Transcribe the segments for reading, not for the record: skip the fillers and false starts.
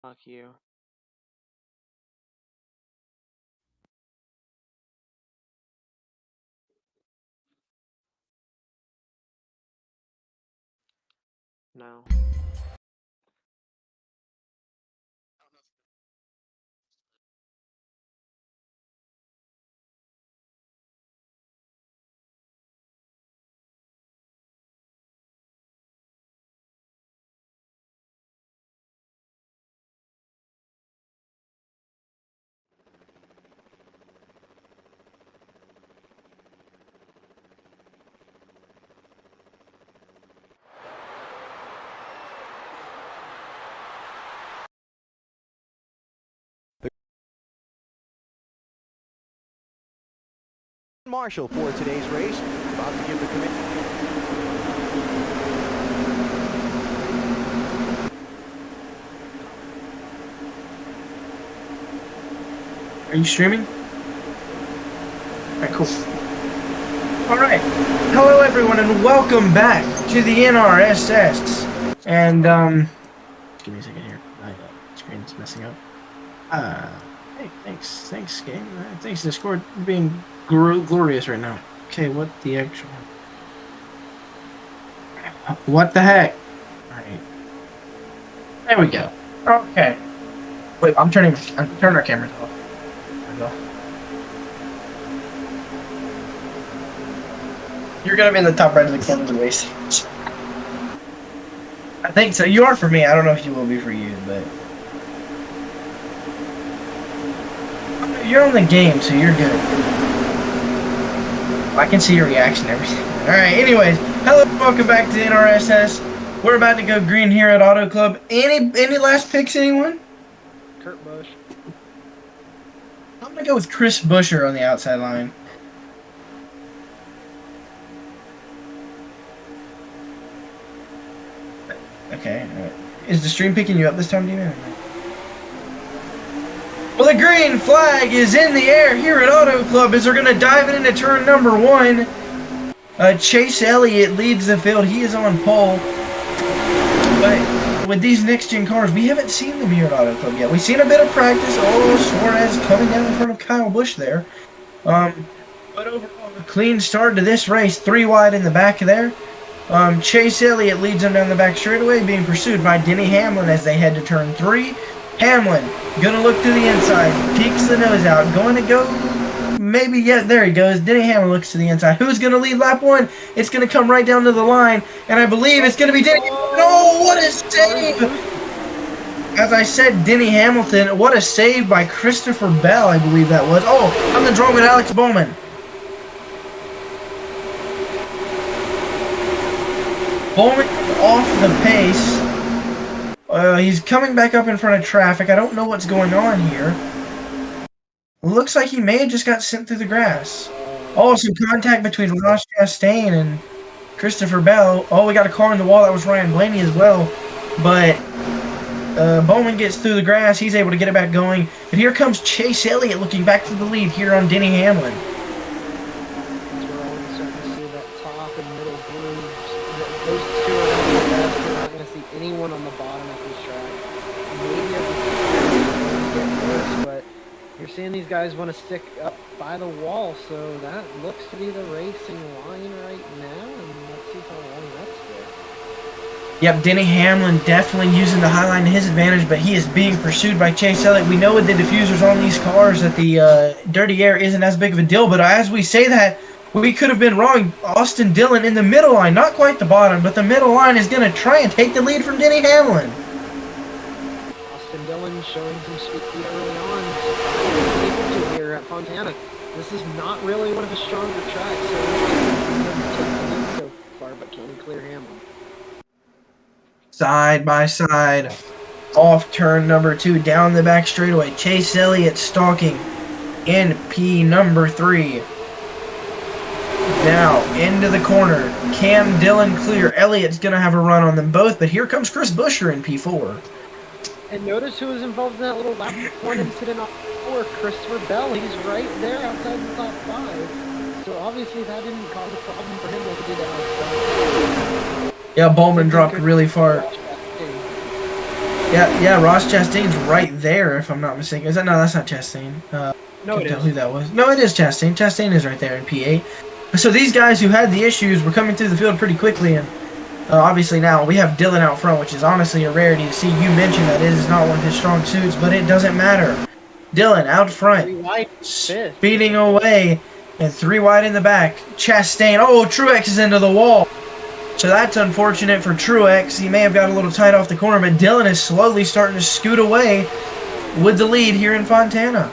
Fuck you. No. Marshall for today's race. About to give the commitment. Are you streaming? Alright, cool. Alright. Hello everyone and welcome back to the NRSS. And give me a second here. My screen's messing up. Hey, thanks game. Thanks Discord being glorious right now. Okay, what the actual what the heck? Alright. There we go. Okay. Wait, I'm turning our cameras off. There we go. You're gonna be in the top right of the corner of the race. I think so. You are for me. I don't know if you will be for you, but you're on the game, so you're good. I can see your reaction and everything. Alright, anyways, hello, welcome back to NRSS. We're about to go green here at Auto Club. Any last picks, anyone? Kurt Busch. I'm gonna go with Chris Buescher on the outside line. Okay, is the stream picking you up this time, Demon? Well, the green flag is in the air here at Auto Club as we're going to dive into turn number 1. Chase Elliott leads the field. He is on pole. But with these next-gen cars, we haven't seen them here at Auto Club yet. We've seen a bit of practice. Oh, Suarez coming down in front of Kyle Busch there. But overall, a clean start to this race. 3 wide in the back there. Chase Elliott leads them down the back straightaway, being pursued by Denny Hamlin as they head to turn 3. Hamlin, gonna look to the inside, peeks the nose out, going to go, maybe, yeah, there he goes. Denny Hamlin looks to the inside. Who's gonna lead lap 1? It's gonna come right down to the line, and I believe it's gonna be Denny. Oh, what a save! As I said, Denny Hamilton, what a save by Christopher Bell, I believe that was. Oh, something's wrong with Alex Bowman. Bowman off the pace. He's coming back up in front of traffic. I don't know what's going on here. Looks like he may have just got sent through the grass. Oh, some contact between Ross Chastain and Christopher Bell. Oh, we got a car in the wall. That was Ryan Blaney as well. But Bowman gets through the grass. He's able to get it back going. But here comes Chase Elliott looking back for the lead here on Denny Hamlin. Anyone on the bottom of this track. Maybe at the get worse, but you're seeing these guys want to stick up by the wall, so that looks to be the racing line right now, and let's see how long that's good. Yep, Denny Hamlin definitely using the high line to his advantage, but he is being pursued by Chase Elliott. We know with the diffusers on these cars that the dirty air isn't as big of a deal, but as we say that, we could have been wrong. Austin Dillon in the middle line, not quite the bottom, but the middle line is going to try and take the lead from Denny Hamlin. Austin Dillon showing some speed early on. Here at Fontana. This is not really one of the stronger tracks, so far, but can he clear Hamlin? Side by side, off turn number 2, down the back straightaway. Chase Elliott stalking NP number 3. Now, into the corner. Cam Dillon clear. Elliott's going to have a run on them both, but here comes Chris Buescher in P4. And notice who was involved in that little lap 1 incident on 4, Christopher Bell. He's right there outside the top 5. So obviously that didn't cause a problem for him like it did Alex. Yeah, Bowman dropped really far. Yeah, Ross Chastain's right there, if I'm not mistaken. Is that no? That's not Chastain. No, Can't it tell is. who that was. No, it is Chastain. Chastain is right there in P8. So these guys who had the issues were coming through the field pretty quickly, and obviously now we have Dylan out front, which is honestly a rarity to see. You mentioned that it is not one of his strong suits, but it doesn't matter. Dylan out front, 3 wide, 5th. speeding away, and 3 wide in the back. Chastain. Oh, Truex is into the wall. So that's unfortunate for Truex. He may have got a little tight off the corner, but Dylan is slowly starting to scoot away with the lead here in Fontana.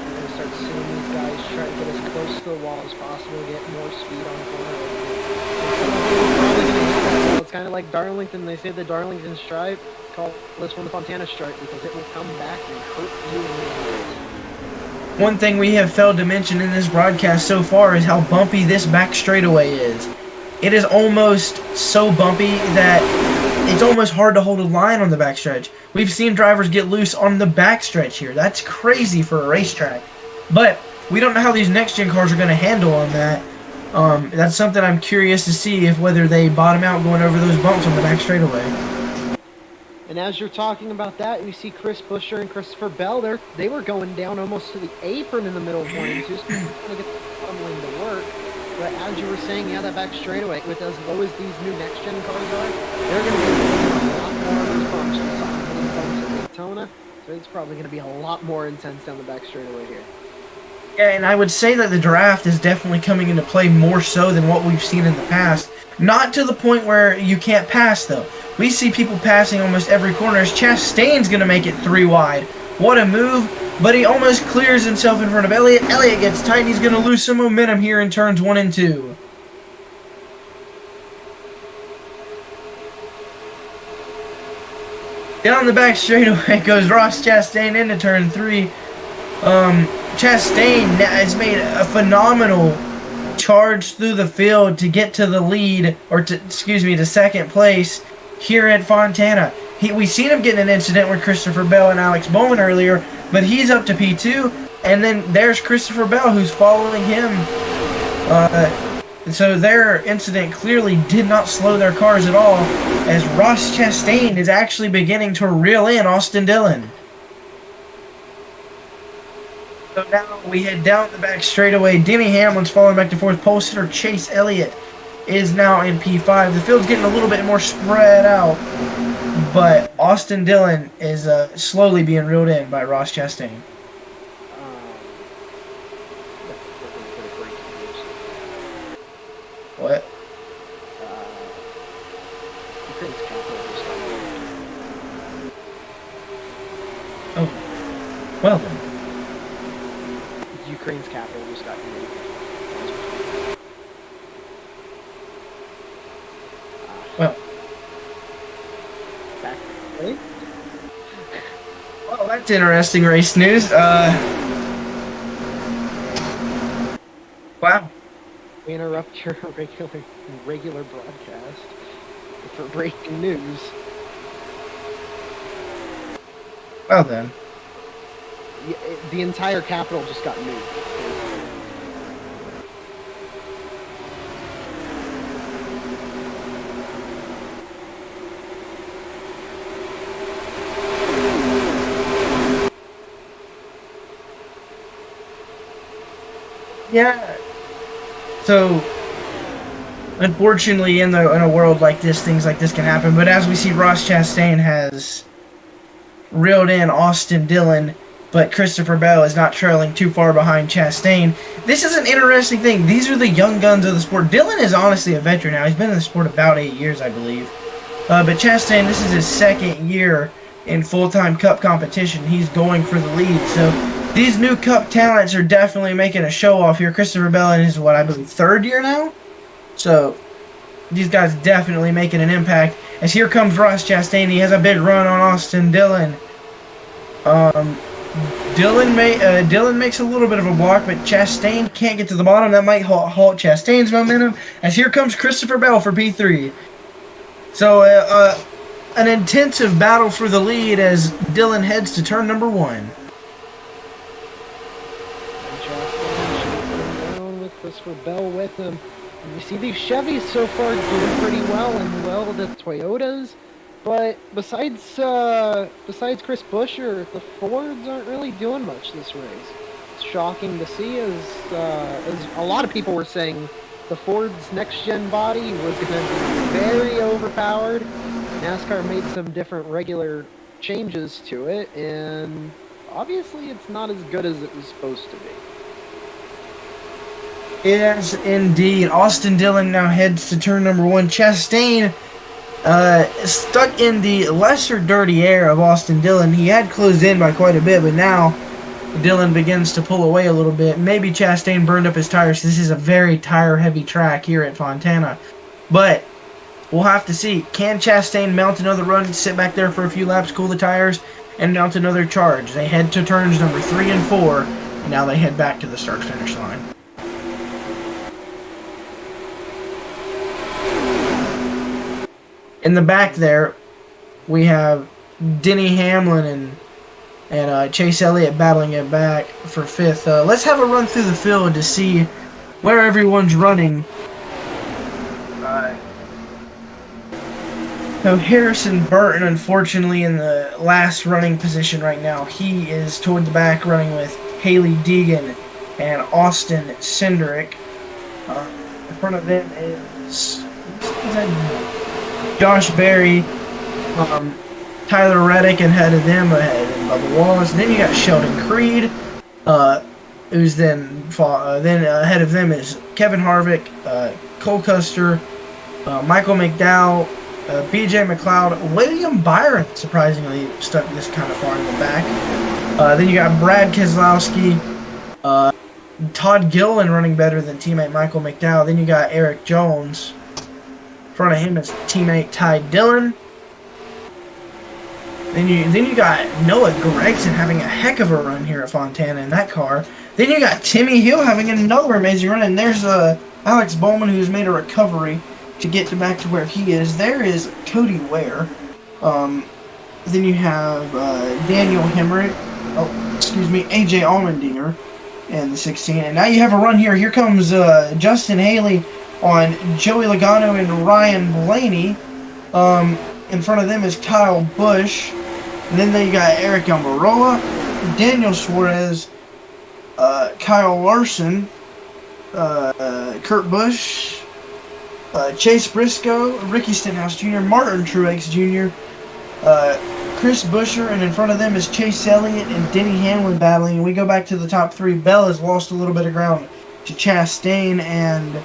We're going to start seeing these guys try to get as close to the wall as possible, get more speed on corner. Probably going to hit that wall. It's kind of like Darlington. They say the Darlington stripe. Call this one the Fontana stripe because it will come back and hurt you in the race. One thing we have failed to mention in this broadcast so far is how bumpy this back straightaway is. It is almost so bumpy that it's almost hard to hold a line on the backstretch. We've seen drivers get loose on the backstretch here. That's crazy for a racetrack. But we don't know how these next-gen cars are going to handle on that. That's something I'm curious to see if whether they bottom out going over those bumps on the back straightaway. And as you're talking about that, you see Chris Buescher and Christopher Bell. They were going down almost to the apron in the middle of one and two, so trying to get the bottom lane to work. But as you were saying, yeah, that back straightaway, with as low as these new next-gen cars are, they're going to be a lot more of those bumps. We saw how many bumps at Daytona, so it's probably going to be a lot more intense down the back straightaway here. Yeah, and I would say that the draft is definitely coming into play more so than what we've seen in the past. Not to the point where you can't pass, though. We see people passing almost every corner. As Chastain's going to make it 3 wide. What a move, but he almost clears himself in front of Elliott. Elliott gets tight, and he's going to lose some momentum here in turns 1 and 2. Down the back straightaway goes Ross Chastain into turn 3. Chastain has made a phenomenal charge through the field to get to the lead, or to second place here at Fontana. We seen him get in an incident with Christopher Bell and Alex Bowman earlier, but he's up to P2, and then there's Christopher Bell who's following him. So their incident clearly did not slow their cars at all, as Ross Chastain is actually beginning to reel in Austin Dillon. So now we head down the back straightaway. Denny Hamlin's falling back to 4th. Pole sitter Chase Elliott is now in P5. The field's getting a little bit more spread out, but Austin Dillon is slowly being reeled in by Ross Chastain. What? Oh, well then. Ukraine's capital just got moved. Well. Back. Really? Well, that's interesting race news. Wow. We interrupt your regular broadcast for breaking news. Well then. The entire capital just got moved. Yeah. So, unfortunately, in a world like this, things like this can happen. But as we see, Ross Chastain has reeled in Austin Dillon, but Christopher Bell is not trailing too far behind Chastain. This is an interesting thing. These are the young guns of the sport. Dillon is honestly a veteran now. He's been in the sport about 8 years, I believe. But Chastain, this is his 2nd year in full-time Cup competition. He's going for the lead. So these new Cup talents are definitely making a show-off here. Christopher Bell in his, what, I believe, 3rd year now? So these guys definitely making an impact. As here comes Ross Chastain. He has a big run on Austin Dillon. Dillon makes a little bit of a block, but Chastain can't get to the bottom. That might halt Chastain's momentum. As here comes Christopher Bell for P3. So an intensive battle for the lead as Dillon heads to turn number 1. Chastain down with Christopher Bell with him. And you see these Chevys so far doing pretty well, and well the Toyotas. But besides Chris Buescher, the Fords aren't really doing much this race. It's shocking to see, as a lot of people were saying the Ford's next-gen body was going to be very overpowered. NASCAR made some different regular changes to it, and obviously it's not as good as it was supposed to be. Yes, indeed. Austin Dillon now heads to turn number 1. Chastain stuck in the lesser dirty air of Austin Dillon. He had closed in by quite a bit, but now Dillon begins to pull away a little bit. Maybe Chastain burned up his tires. This is a very tire-heavy track here at Fontana. But we'll have to see. Can Chastain mount another run, sit back there for a few laps, cool the tires, and mount another charge? They head to turns number 3 and 4, and now they head back to the start-finish line. In the back there, we have Denny Hamlin and Chase Elliott battling it back for 5th. Let's have a run through the field to see where everyone's running. So Harrison Burton, unfortunately, in the last running position right now. He is toward the back running with Haley Deegan and Austin Cindric. In front of them is Josh Berry, Tyler Reddick, and ahead of them, Bubba Wallace. Then you got Sheldon Creed, who's then ahead of them is Kevin Harvick, Cole Custer, Michael McDowell, BJ McLeod, William Byron, surprisingly stuck this kind of far in the back. Then you got Brad Keselowski, Todd Gilliland running better than teammate Michael McDowell. Then you got Eric Jones. In front of him is teammate Ty Dillon. Then you got Noah Gragson having a heck of a run here at Fontana in that car. Then you got Timmy Hill having another amazing run, and there's Alex Bowman, who's made a recovery to get back to where he is. There is Cody Ware. Then you have Daniel Hemrick. AJ Allmendinger in the 16. And now you have a run here. Here comes Justin Haley on Joey Logano and Ryan Blaney. In front of them is Kyle Busch. And then you got Eric Almirola, Daniel Suarez, Kyle Larson, Kurt Busch, Chase Briscoe, Ricky Stenhouse Jr., Martin Truex Jr., Chris Buescher, and in front of them is Chase Elliott and Denny Hamlin battling. And we go back to the top 3. Bell has lost a little bit of ground to Chastain and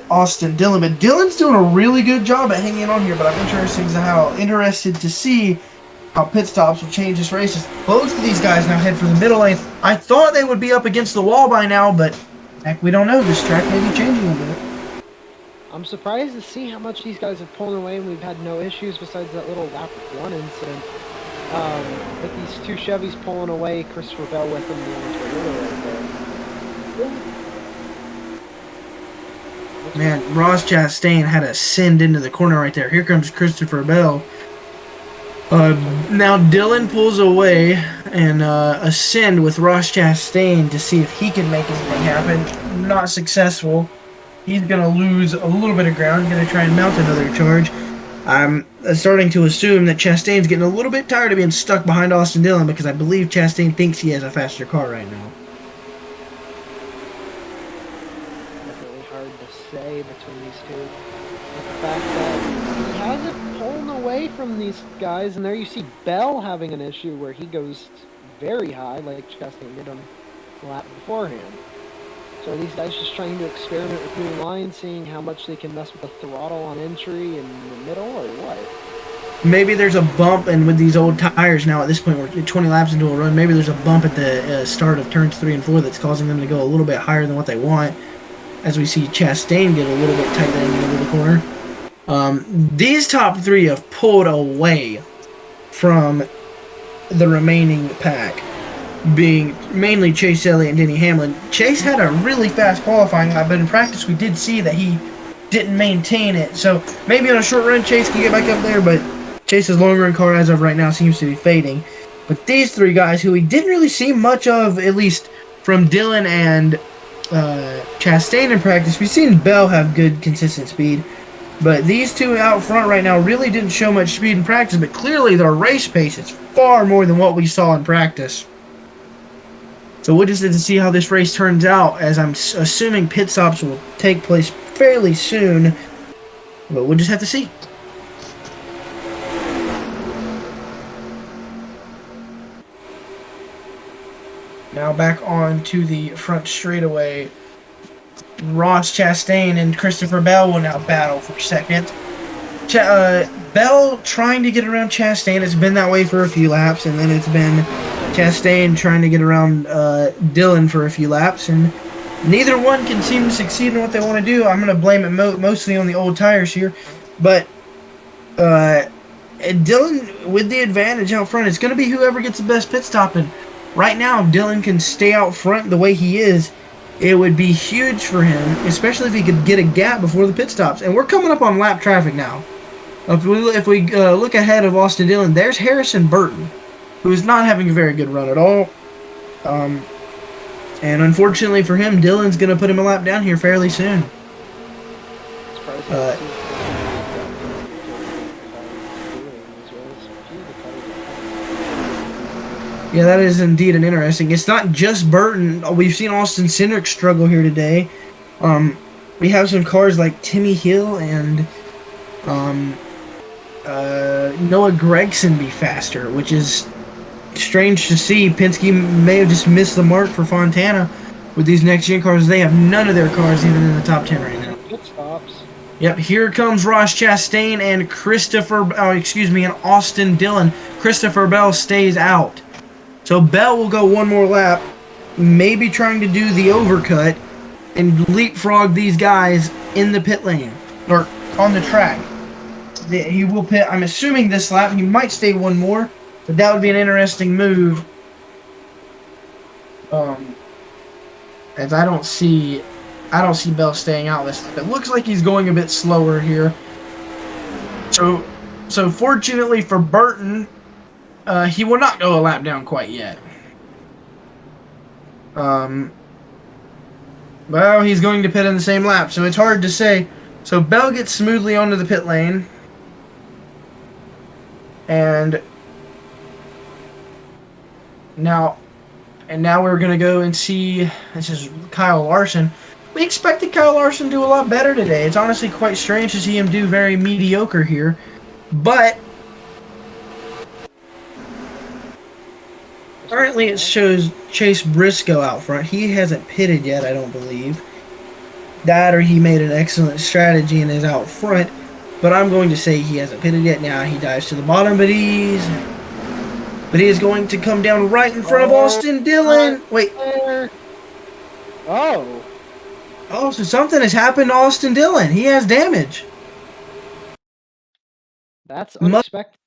Austin Dillon. But Dillon's doing a really good job at hanging on here, but I'm interested to see how pit stops will change this race. Both of these guys now head for the middle lane. I thought they would be up against the wall by now, but heck, we don't know. This track may be changing a bit. I'm surprised to see how much these guys have pulled away, and we've had no issues besides that little lap 1 incident. With these 2 Chevys pulling away, Christopher Bell with them on right there. Man, Ross Chastain had to send into the corner right there. Here comes Christopher Bell. Now Dillon pulls away and ascend with Ross Chastain to see if he can make anything happen. Not successful. He's going to lose a little bit of ground. He's going to try and mount another charge. I'm starting to assume that Chastain's getting a little bit tired of being stuck behind Austin Dillon, because I believe Chastain thinks he has a faster car right now. Definitely hard to say between these two. But the fact that he hasn't pulled away from these guys, and there you see Bell having an issue where he goes very high, like Chastain did on the lap beforehand. So are these guys just trying to experiment with new lines, seeing how much they can mess with the throttle on entry in the middle, or what? Maybe there's a bump, and with these old tires now at this point, we're 20 laps into a run, maybe there's a bump at the start of turns 3 and 4 that's causing them to go a little bit higher than what they want, as we see Chastain get a little bit tight in the middle of the corner. These top 3 have pulled away from the remaining pack, being mainly Chase Elliott and Denny Hamlin. Chase had a really fast qualifying lap, but in practice we did see that he didn't maintain it. So maybe on a short run Chase can get back up there, but Chase's long run car as of right now seems to be fading. But these 3 guys, who we didn't really see much of, at least from Dillon and Chastain in practice, we've seen Bell have good consistent speed. But these two out front right now really didn't show much speed in practice, but clearly their race pace is far more than what we saw in practice. So we'll just have to see how this race turns out, as I'm assuming pit stops will take place fairly soon. But we'll just have to see. Now back on to the front straightaway. Ross Chastain and Christopher Bell will now battle for second. Bell trying to get around Chastain. It's been that way for a few laps, and then it's been Chastain trying to get around Dillon for a few laps, and neither one can seem to succeed in what they want to do. I'm going to blame it mostly on the old tires here, but Dillon with the advantage out front. It's going to be whoever gets the best pit stop, and right now if Dillon can stay out front the way he is, it would be huge for him, especially if he could get a gap before the pit stops. And we're coming up on lap traffic now. If we look ahead of Austin Dillon, there's Harrison Burton, who is not having a very good run at all. And unfortunately for him, Dillon's going to put him a lap down here fairly soon. Yeah, that is indeed an interesting. It's not just Burton. We've seen Austin Cindric struggle here today. We have some cars like Timmy Hill and Noah Gragson be faster, which is strange to see. Penske may have just missed the mark for Fontana with these next-gen cars. They have none of their cars even in the top 10 right now. Pit stops. Yep, here comes Ross Chastain and and Austin Dillon. Christopher Bell stays out. So Bell will go one more lap, maybe trying to do the overcut and leapfrog these guys in the pit lane, or on the track. He will pit, I'm assuming this lap. He might stay one more, but that would be an interesting move. As I don't see Bell staying out this lap. It looks like he's going a bit slower here. So fortunately for Burton, he will not go a lap down quite yet. Well, he's going to pit in the same lap, so it's hard to say. So Bell gets smoothly onto the pit lane. And now we're going to go and see, this is Kyle Larson. We expected Kyle Larson to do a lot better today. It's honestly quite strange to see him do very mediocre here. But currently it shows Chase Briscoe out front. He hasn't pitted yet, I don't believe. That or he made an excellent strategy and is out front. But I'm going to say he hasn't pitted yet. Now he dives to the bottom, but he is going to come down right in front of Austin Dillon. Wait. Oh, so something has happened to Austin Dillon. He has damage. that's unexpected.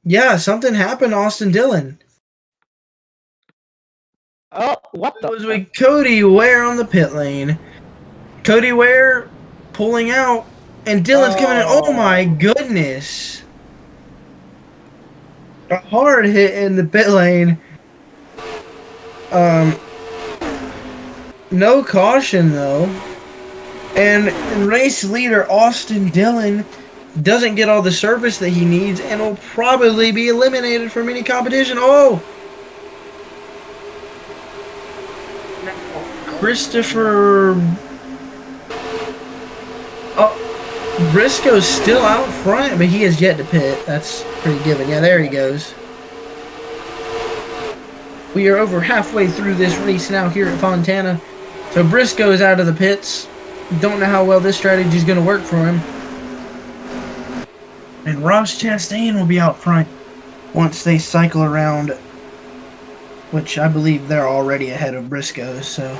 Yeah, something happened to Austin Dillon. Oh, what the? It was with Cody Ware on the pit lane. Cody Ware pulling out, and Dillon's coming in. Oh my goodness. A hard hit in the pit lane. No caution though. And race leader Austin Dillon doesn't get all the service that he needs and will probably be eliminated from any competition. Oh! Christopher... Oh, Briscoe's still out front, but he has yet to pit. That's pretty given. Yeah, there he goes. We are over halfway through this race now here at Fontana. So Briscoe is out of the pits. Don't know how well this strategy is going to work for him. And Ross Chastain will be out front once they cycle around, which I believe they're already ahead of Briscoe, so...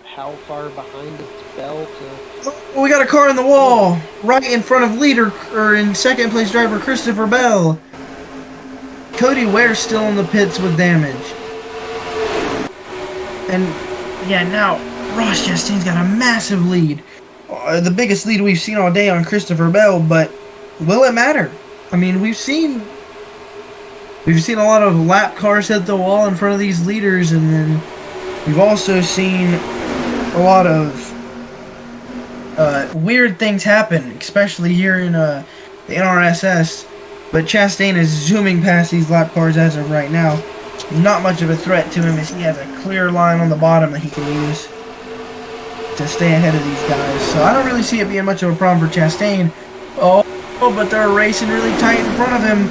How far behind is Bell to... Oh, we got a car in the wall! Right in front of leader, or in second place driver, Christopher Bell. Cody Ware's still in the pits with damage. And, yeah, now, Ross Chastain's got a massive lead. The biggest lead we've seen all day on Christopher Bell, but will it matter? I mean, we've seen a lot of lap cars hit the wall in front of these leaders, and then we've also seen a lot of weird things happen, especially here in the NRSS. But Chastain is zooming past these lap cars as of right now. Not much of a threat to him as he has a clear line on the bottom that he can use to stay ahead of these guys. So I don't really see it being much of a problem for Chastain. Oh, but they're racing really tight in front of him.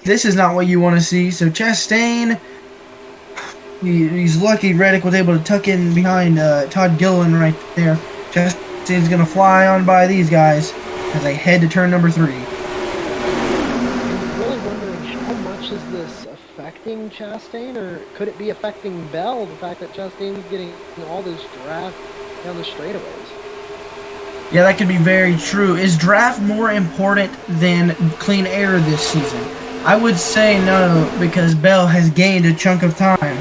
This is not what you want to see. So Chastain, he's lucky Reddick was able to tuck in behind Todd Gilliland right there. Chastain's going to fly on by these guys as they head to turn number 3. I'm really wondering how much is this affecting Chastain, or could it be affecting Bell, the fact that Chastain's getting all this draft down the straightaways? Yeah, that could be very true. Is draft more important than clean air this season? I would say no, because Bell has gained a chunk of time.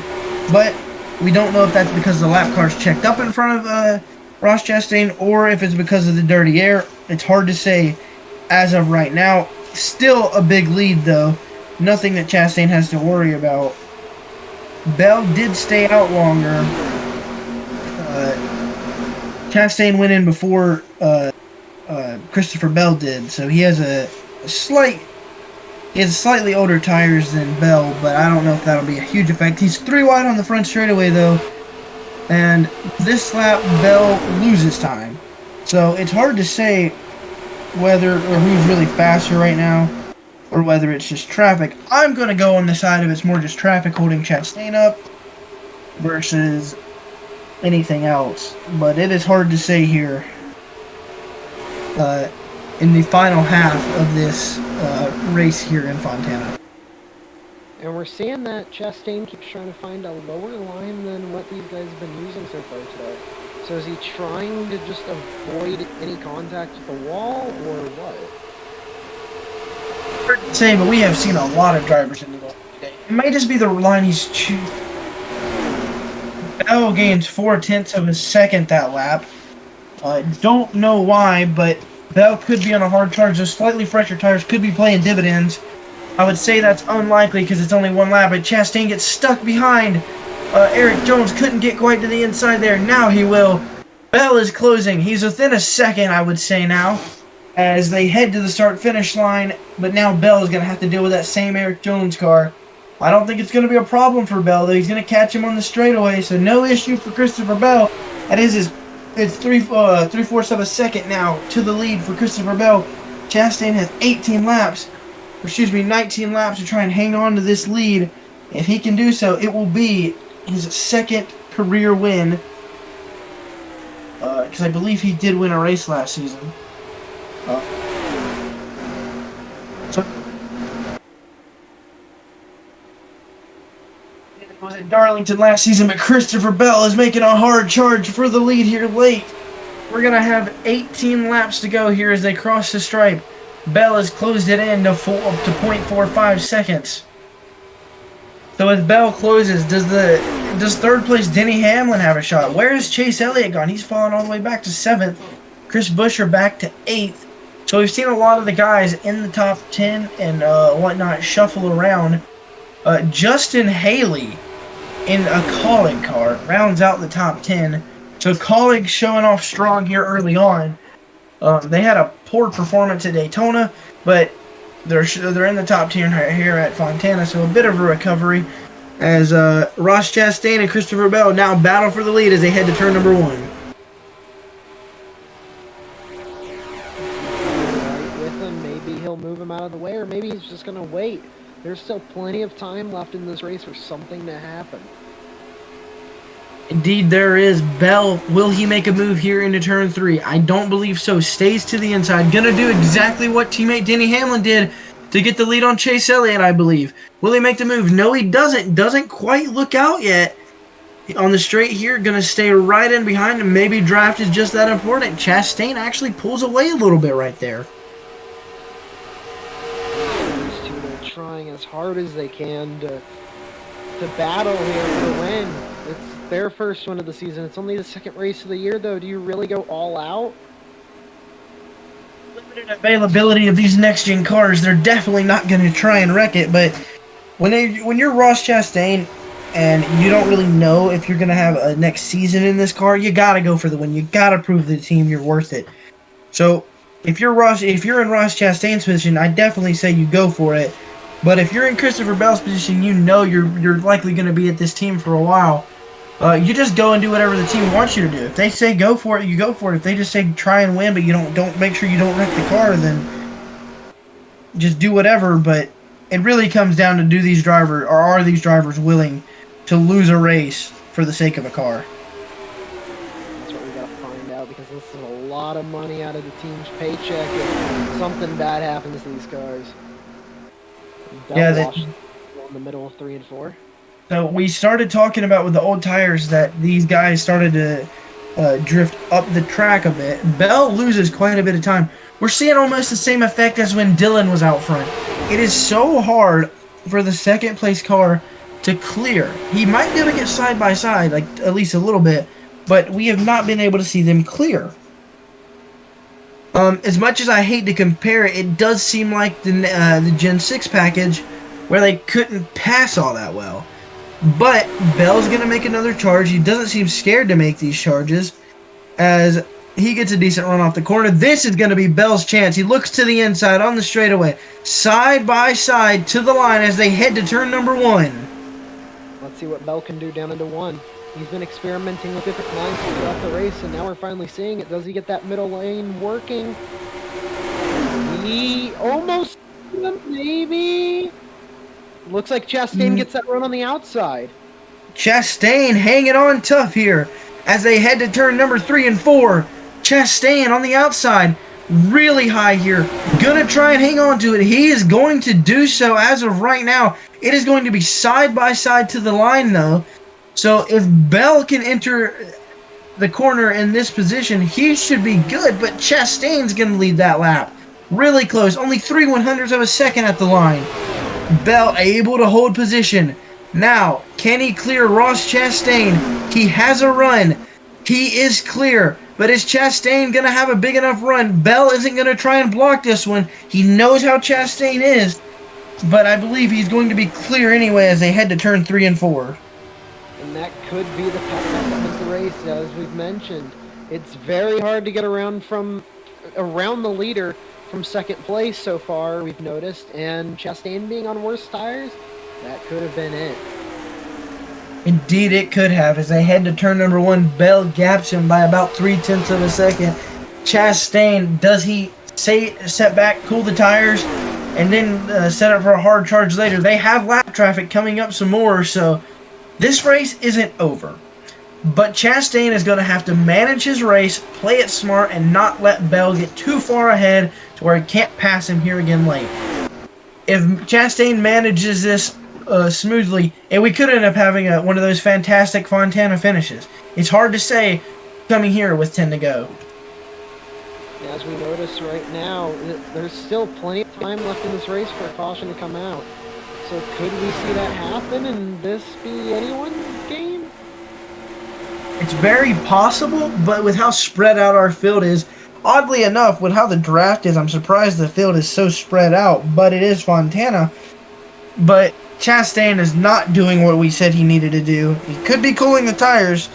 But we don't know if that's because the lap cars checked up in front of Ross Chastain or if it's because of the dirty air. It's hard to say as of right now. Still a big lead, though. Nothing that Chastain has to worry about. Bell did stay out longer. Chastain went in before Christopher Bell did, so he has slightly older tires than Bell, but I don't know if that'll be a huge effect. He's 3 wide on the front straightaway though, and this lap Bell loses time, so it's hard to say whether or who's really faster right now, or whether it's just traffic. I'm gonna go on the side of it's more just traffic holding Chastain up versus anything else, but it is hard to say here in the final half of this race here in Fontana. And we're seeing that Chastain keeps trying to find a lower line than what these guys have been using so far today. So is he trying to just avoid any contact with the wall, or what? Hard to say, but we have seen a lot of drivers in the wall today. It may just be the line he's choosing. Bell gains 0.4 of a second that lap. Don't know why, but Bell could be on a hard charge. Those slightly fresher tires could be playing dividends. I would say that's unlikely because it's only 1 lap, but Chastain gets stuck behind. Eric Jones couldn't get quite to the inside there. Now he will. Bell is closing. He's within a second, I would say now, as they head to the start-finish line, but now Bell is going to have to deal with that same Eric Jones car. I don't think it's going to be a problem for Bell, though. He's going to catch him on the straightaway, so no issue for Christopher Bell. That is it's 3/4 of a second now to the lead for Christopher Bell. Chastain has 19 laps to try and hang on to this lead. If he can do so, it will be his second career win. Because I believe he did win a race last season. So it was at Darlington last season, but Christopher Bell is making a hard charge for the lead here late. We're going to have 18 laps to go here as they cross the stripe. Bell has closed it in to 0.45 seconds. So as Bell closes, does third place Denny Hamlin have a shot? Where is Chase Elliott gone? He's fallen all the way back to 7th. Chris Buescher back to 8th. So we've seen a lot of the guys in the top 10 and whatnot shuffle around. Justin Haley in a Colleague car rounds out the top 10. So Colleague showing off strong here early on. They had a poor performance at Daytona, but they're in the top 10 right here at Fontana, so a bit of a recovery as Ross Chastain and Christopher Bell now battle for the lead as they head to turn number 1. Right with him, maybe he'll move him out of the way, or maybe he's just going to wait. There's still plenty of time left in this race for something to happen. Indeed, there is. Bell, will he make a move here into turn 3? I don't believe so. Stays to the inside. Gonna do exactly what teammate Denny Hamlin did to get the lead on Chase Elliott, I believe. Will he make the move? No, he doesn't. Doesn't quite look out yet. On the straight here, gonna stay right in behind him. Maybe draft is just that important. Chastain actually pulls away a little bit right there. These two are trying as hard as they can to battle here for the win. It's their first win of the season. It's only the second race of the year, though. Do you really go all out? Limited availability of these next-gen cars, they're definitely not going to try and wreck it, but when you're Ross Chastain, and you don't really know if you're going to have a next season in this car, you got to go for the win. You got to prove to the team you're worth it. So if you're in Ross Chastain's position, I definitely say you go for it. But if you're in Christopher Bell's position, you know you're likely going to be at this team for a while. You just go and do whatever the team wants you to do. If they say go for it, you go for it. If they just say try and win, but you don't make sure you don't wreck the car, then just do whatever. But it really comes down to are these drivers willing to lose a race for the sake of a car? That's what we gotta find out, because this is a lot of money out of the team's paycheck if something bad happens to these cars. Yeah, in the middle of 3 and 4. So we started talking about with the old tires that these guys started to drift up the track a bit. Bell loses quite a bit of time. We're seeing almost the same effect as when Dylan was out front. It is so hard for the second place car to clear. He might be able to get side by side, like at least a little bit, but we have not been able to see them clear. As much as I hate to compare it, it does seem like the Gen 6 package where they couldn't pass all that well. But Bell's going to make another charge. He doesn't seem scared to make these charges as he gets a decent run off the corner. This is going to be Bell's chance. He looks to the inside on the straightaway, side by side to the line as they head to turn number 1. Let's see what Bell can do down into 1. He's been experimenting with different lines throughout the race, and now we're finally seeing it. Does he get that middle lane working? He almost, maybe. Looks like Chastain gets that run on the outside. Chastain hanging on tough here as they head to turn number 3 and 4. Chastain on the outside, really high here. Gonna try and hang on to it. He is going to do so as of right now. It is going to be side by side to the line though. So if Bell can enter the corner in this position, he should be good, but Chastain's going to lead that lap. Really close, only 3/100ths of a second at the line. Bell able to hold position. Now, can he clear Ross Chastain? He has a run. He is clear, but is Chastain going to have a big enough run? Bell isn't going to try and block this one. He knows how Chastain is, but I believe he's going to be clear anyway as they head to turn 3 and 4. And that could be the path that wins the race, as we've mentioned. It's very hard to get around the leader from second place so far, we've noticed, and Chastain being on worse tires, that could have been it. Indeed, it could have. As they head to turn number 1, Bell gaps him by about 0.3 of a second. Chastain, does he set back, cool the tires, and then set up for a hard charge later? They have lap traffic coming up some more, so this race isn't over. But Chastain is going to have to manage his race, play it smart, and not let Bell get too far ahead to where he can't pass him here again late. If Chastain manages this smoothly, and we could end up having one of those fantastic Fontana finishes. It's hard to say coming here with 10 to go. As we notice right now, there's still plenty of time left in this race for a caution to come out. So could we see that happen and this be anyone's game? It's very possible, but with how spread out our field is, oddly enough, with how the draft is, I'm surprised the field is so spread out, but it is Fontana. But Chastain is not doing what we said he needed to do. He could be cooling the tires,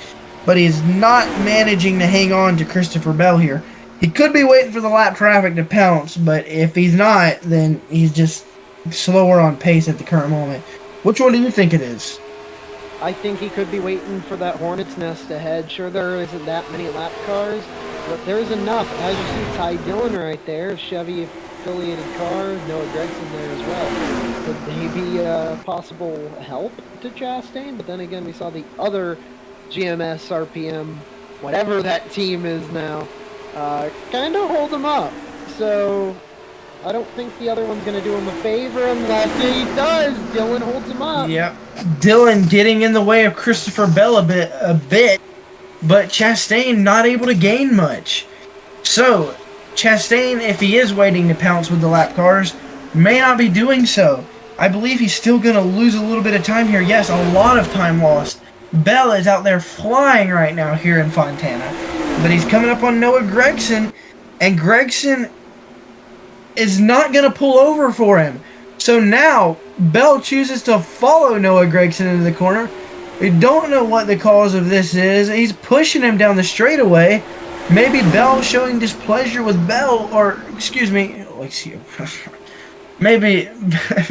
but he's not managing to hang on to Christopher Bell here. He could be waiting for the lap traffic to pounce, but if he's not, then he's just slower on pace at the current moment. Which one do you think it is? I think he could be waiting for that hornet's nest ahead. Sure, there isn't that many lap cars, but there's enough. As you see, Ty Dillon right there, Chevy affiliated car, Noah Gregson there as well. Could they be a possible help to Chastain? But then again, we saw the other GMS, RPM, whatever that team is now, kind of hold him up. So I don't think the other one's going to do him a favor unless he does. Dillon holds him up. Yep. Dillon getting in the way of Christopher Bell a bit, but Chastain not able to gain much. So, Chastain, if he is waiting to pounce with the lap cars, may not be doing so. I believe he's still going to lose a little bit of time here. Yes, a lot of time lost. Bell is out there flying right now here in Fontana, but he's coming up on Noah Gregson, and Gregson is not going to pull over for him. So now, Bell chooses to follow Noah Gregson into the corner, We don't know what the cause of this is. He's pushing him down the straightaway. Maybe Bell showing displeasure with Bell, or excuse me, maybe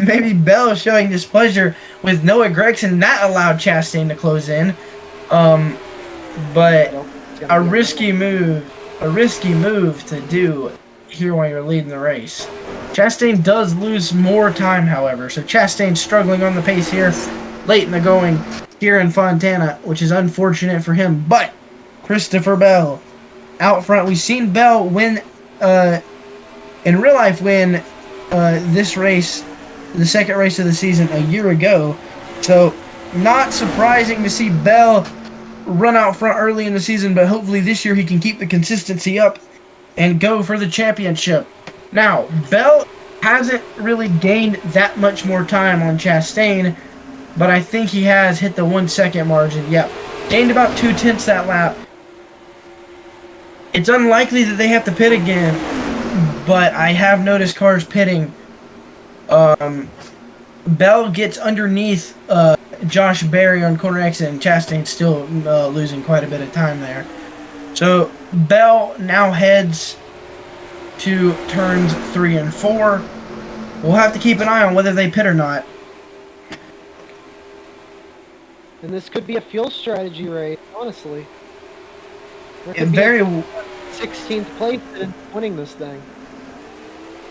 maybe Bell showing displeasure with Noah Gregson. That allowed Chastain to close in. But a risky move to do here while you're leading the race. Chastain does lose more time, however, so Chastain's struggling on the pace here, late in the going here in Fontana, which is unfortunate for him. But Christopher Bell out front. We've seen Bell win, in real life, win this race, the second race of the season, a year ago. So not surprising to see Bell run out front early in the season, but hopefully this year he can keep the consistency up and go for the championship. Now, Bell hasn't really gained that much more time on Chastain, but I think he has hit the 1 second margin. Yep, gained about 2/10 that lap. It's unlikely that they have to pit again, but I have noticed cars pitting. Bell gets underneath Josh Berry on corner exit, and Chastain's still losing quite a bit of time there. So Bell now heads to turns 3 and 4. We'll have to keep an eye on whether they pit or not. And this could be a fuel strategy race, honestly. It very 16th place in winning this thing.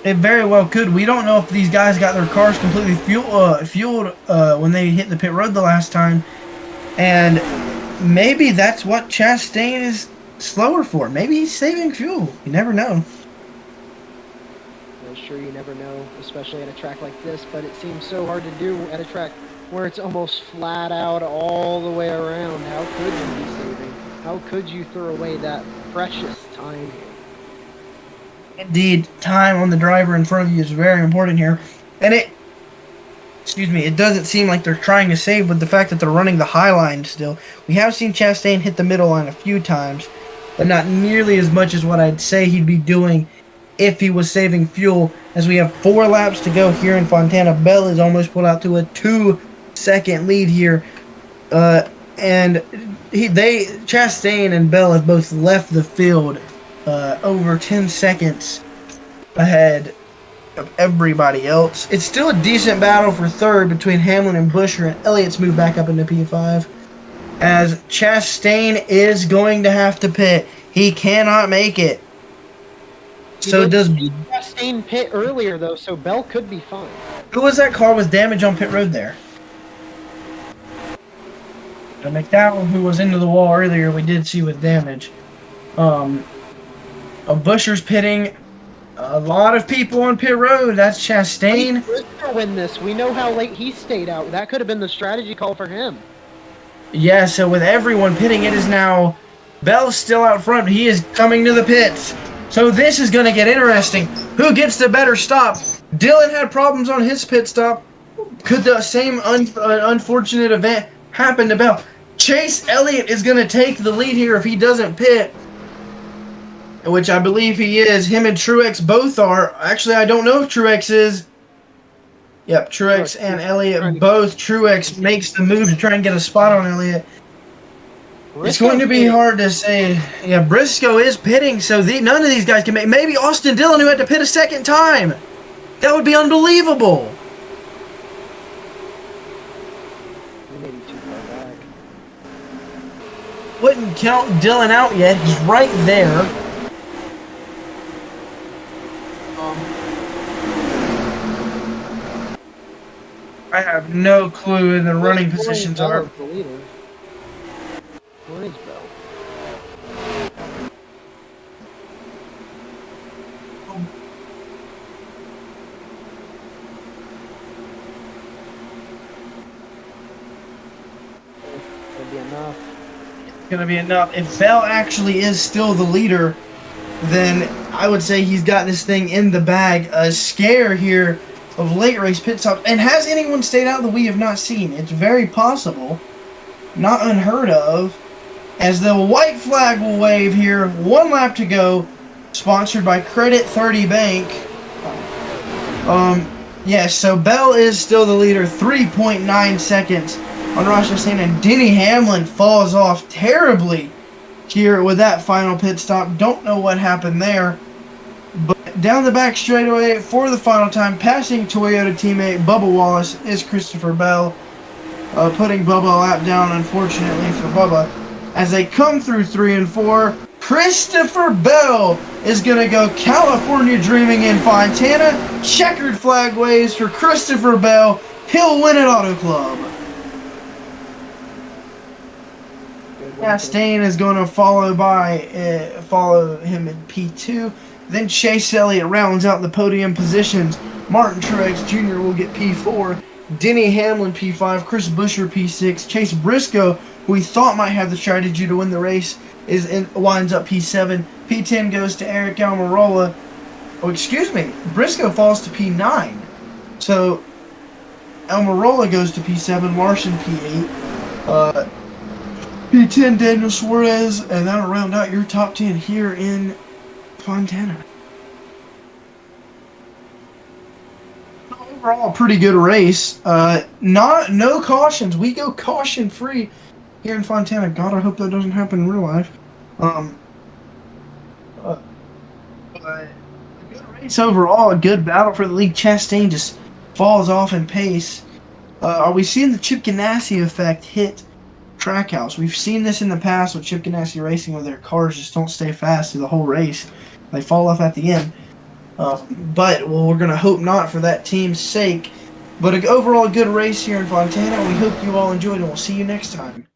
It very well could. We don't know if these guys got their cars completely fueled when they hit the pit road the last time. And maybe that's what Chastain is slower for. Maybe he's saving fuel. You never know. Well, sure, you never know, especially at a track like this, but it seems so hard to do at a track where it's almost flat out all the way around. How could you be saving? How could you throw away that precious time here? Indeed, time on the driver in front of you is very important here. And it doesn't seem like they're trying to save with the fact that they're running the high line still. We have seen Chastain hit the middle line a few times, but not nearly as much as what I'd say he'd be doing if he was saving fuel. As we have 4 laps to go here in Fontana, Bell is almost pulled out to a 2-second lead here. And Chastain and Bell have both left the field over 10 seconds ahead of everybody else. It's still a decent battle for third between Hamlin and Buescher, and Elliott's moved back up into P5. As Chastain is going to have to pit. He cannot make it. So does Chastain pit earlier though, so Bell could be fine. Who was that car with damage on pit road there? The McDowell, who was into the wall earlier, we did see with damage. Buescher's pitting. A lot of people on pit road. That's Chastain. Buescher win this. We know how late he stayed out. That could have been the strategy call for him. Yeah, so with everyone pitting, it is now Bell's still out front. He is coming to the pits. So this is going to get interesting. Who gets the better stop? Dylan had problems on his pit stop. Could the same unfortunate event happen to Bell? Chase Elliott is going to take the lead here if he doesn't pit, which I believe he is. Him and Truex both are. Actually, I don't know if Truex is. Yep, Truex and Elliott both. Truex makes the move to try and get a spot on Elliott. It's going to be hard to say. Yeah, Briscoe is pitting, so none of these guys can make. Maybe Austin Dillon, who had to pit a second time. That would be unbelievable. Wouldn't count Dillon out yet. He's right there. I have no clue in the running positions are. Where is Bell? That'd be enough. Gonna be enough. If Bell actually is still the leader, then I would say he's got this thing in the bag. A scare here of late race pit stops. And has anyone stayed out that we have not seen? It's very possible. Not unheard of. As the white flag will wave here. 1 lap to go. Sponsored by Credit 30 Bank. Yes, so Bell is still the leader. 3.9 seconds on Ross Chastain, and Denny Hamlin falls off terribly here with that final pit stop. Don't know what happened there. But down the back straightaway for the final time, passing Toyota teammate Bubba Wallace is Christopher Bell, putting Bubba a lap down, unfortunately for Bubba. As they come through 3 and 4, Christopher Bell is going to go California dreaming in Fontana. Checkered flag waves for Christopher Bell. He'll win at Auto Club. Chastain is going to follow him in P2. Then Chase Elliott rounds out the podium positions. Martin Truex Jr. will get P4. Denny Hamlin P5. Chris Buescher P6. Chase Briscoe, who we thought might have the strategy to win the race, winds up P7. P10 goes to Eric Almirola. Oh, excuse me. Briscoe falls to P9. So Almirola goes to P7. Martian P8. P10 Daniel Suarez, and that'll round out your top 10 here in Fontana. Overall, pretty good race. No cautions. We go caution free here in Fontana. God, I hope that doesn't happen in real life. But a good race overall. A good battle for the league. Chastain just falls off in pace. Are we seeing the Chip Ganassi effect hit Trackhouse? We've seen this in the past with Chip Ganassi Racing, where their cars just don't stay fast through the whole race. They fall off at the end. But we're going to hope not for that team's sake. But overall, a good race here in Fontana. We hope you all enjoyed, and we'll see you next time.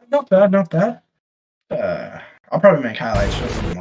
Not bad, not bad. I'll probably make highlights for them.